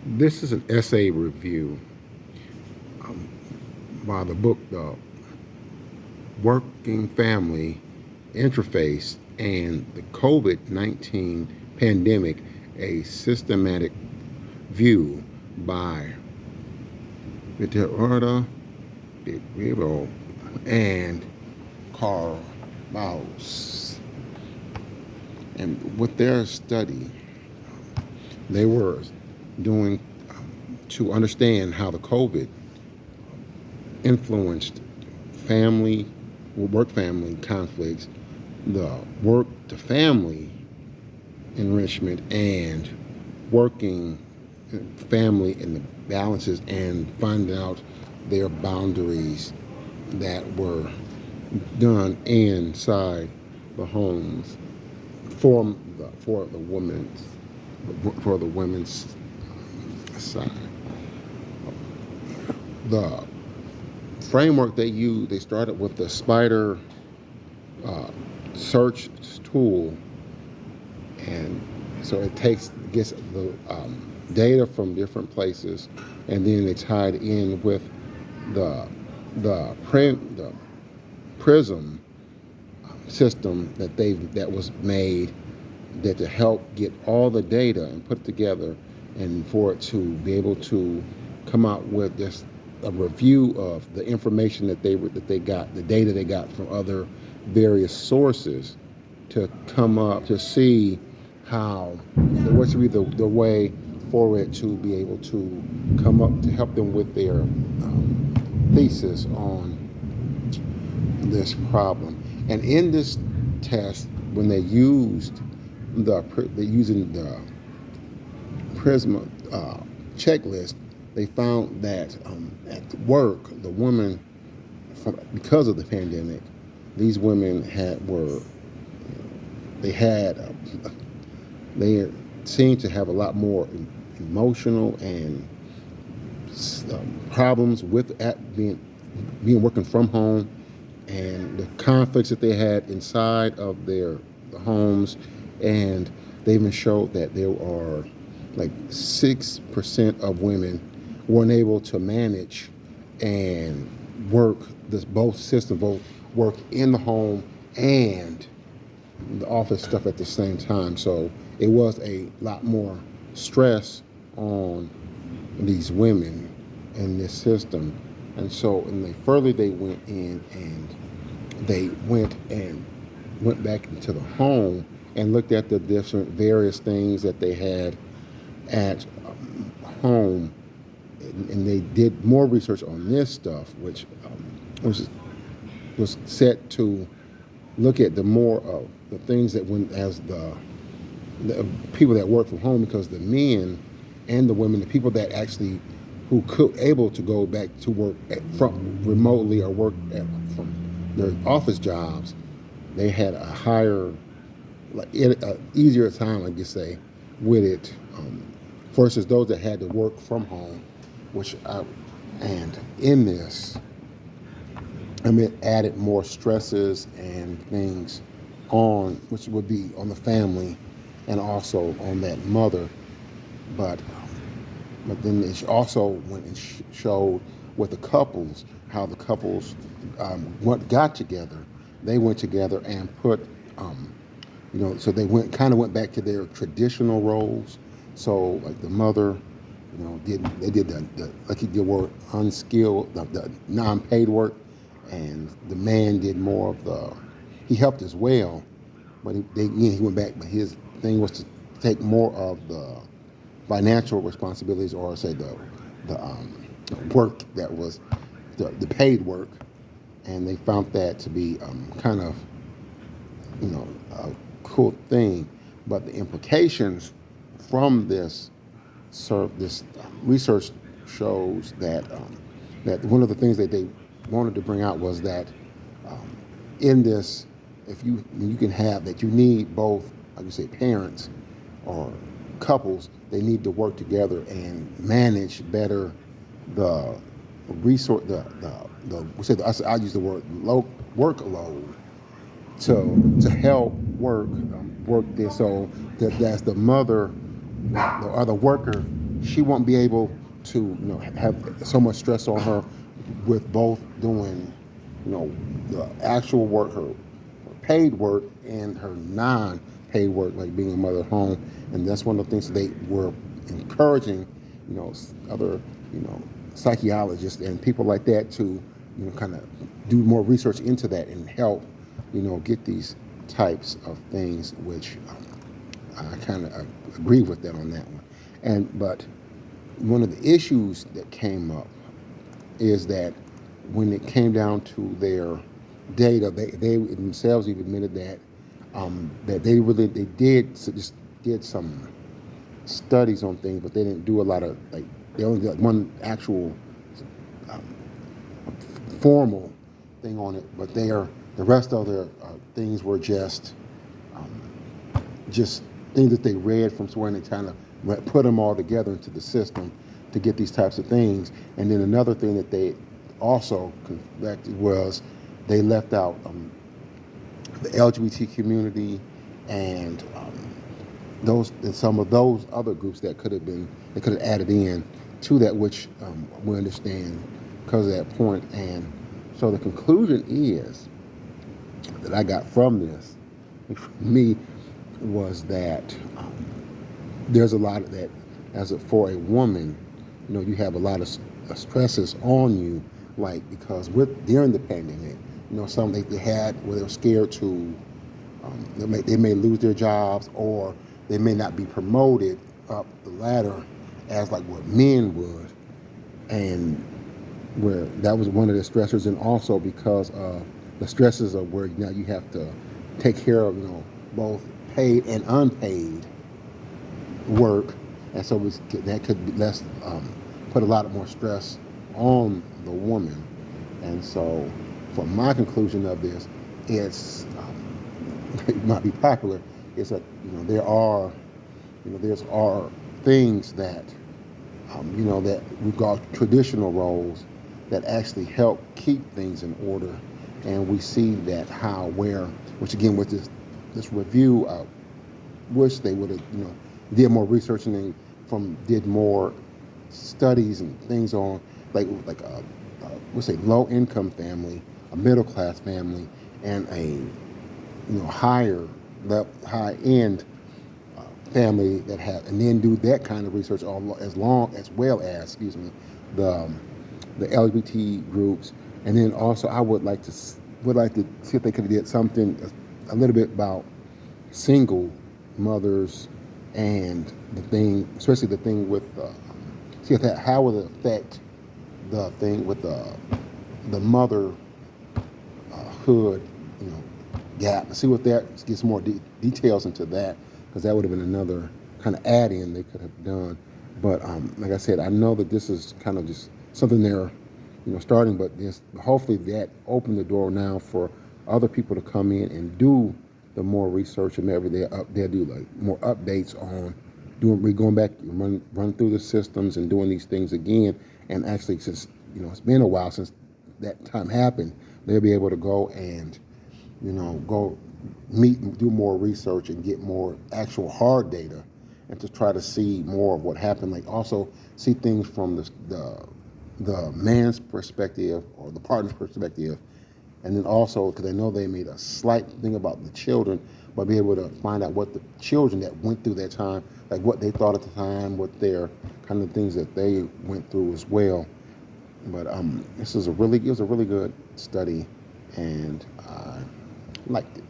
This is an essay review by the book The Working Family Interface and the COVID-19 Pandemic, a systematic view by Vitorda Vivo and Carl Maus. And with their study, they were doing to understand how the COVID influenced family, work family conflicts, the work to family enrichment, and working family and the balances, and finding out their boundaries that were done inside the homes for the women's side. The framework they used, they started with the spider uh, search tool, and so it gets the data from different places, and then they tied in with the the prism system that was made, that to help get all the data and put it together, and for it to be able to come out with just a review of the information that they got, the data they got from other various sources, to come up to see how what should be the way for it to be able to come up to help them with their thesis on this problem. And in this test, when they used using the Prisma checklist, they found that at work, the women, because of the pandemic, these women they had they seemed to have a lot more emotional and problems with being working from home, and the conflicts that they had inside of their homes. And they even showed that there are like 6% of women weren't able to manage and work both systems, both work in the home and the office stuff at the same time. So it was a lot more stress on these women in this system. And so, they went in, and they went back into the home and looked at the different various things that they had at home, and they did more research on this stuff, which was set to look at the more of the things that went as the people that work from home, because the men and the women, the people that actually who could able to go back to work from remotely or work from their office jobs, they had a higher, easier time, I guess say, with it, versus those that had to work from home, and in this, it added more stresses and things which would be on the family and also on that mother. But then it also went and showed with the couples, how the couples got together. They went together and put, so they went back to their traditional roles. So like the mother, did the like the word unskilled, the non-paid work, and the man did more of he helped as well, but he went back. But his thing was to take more of the financial responsibilities, or say the work that was the paid work, and they found that to be kind of a cool thing. But the implications from this research shows that one of the things that they wanted to bring out was that in this, if you can have that, you need both, like you say, parents or couples. They need to work together and manage better the resource, I use the word workload, to help work this, so that's the mother or the worker she won't be able to, have so much stress on her with both doing, the actual work, her paid work, and her non-paid work, like being a mother at home. And that's one of the things that they were encouraging, other, psychologists and people like that to, kind of do more research into that and help, get these types of things, which I kind of agree with that on that one. But one of the issues that came up is that when it came down to their data, they themselves even admitted that they just did some studies on things, but they didn't do a lot of, like, they only did like one actual um, formal thing on it. But the rest of their things were um, just things that they read from somewhere, and they kind of put them all together into the system to get these types of things. And then another thing that they also conducted was they left out the LGBT community and those and some of those other groups that could have added in to that, which we understand because of that point. And so the conclusion is that I got from this, for me, was that there's a lot of that, for a woman, you have a lot of stresses on you, like, because during the pandemic, some they had where they were scared to, they may lose their jobs, or they may not be promoted up the ladder as like what men would, and where that was one of the stressors. And also because the stresses of where now you have to take care of, both paid and unpaid work, and so that could be less, put a lot more stress on the woman. And so, for my conclusion of this, it's it might be popular. It's that there's are things that that we've got traditional roles that actually help keep things in order, and we see that which again with this review, I wish they would have did more research, and did more studies and things on like let's say low income family, a middle class family, and a high end family that have, and then do that kind of research as well as, the LGBT groups. And then also I would like to see if they could have did something a little bit about single mothers, and especially the thing with see if how would it affect the thing with the mother hood, gap. See what that get some more details into that, because that would have been another kind of add-in they could have done. But like I said, I know that this is kind of just something they're starting, but hopefully that opened the door now for other people to come in and do the more research, and maybe they'll do like more updates on going back, run through the systems and doing these things again. And actually, since it's been a while since that time happened, they'll be able to go and go meet and do more research and get more actual hard data, and to try to see more of what happened. Like also see things from the man's perspective or the partner's perspective, and then also because I know they made a slight thing about the children, but be able to find out what the children that went through that time, like what they thought at the time, what their kind of things that they went through as well. But it was a really good study, and I liked it.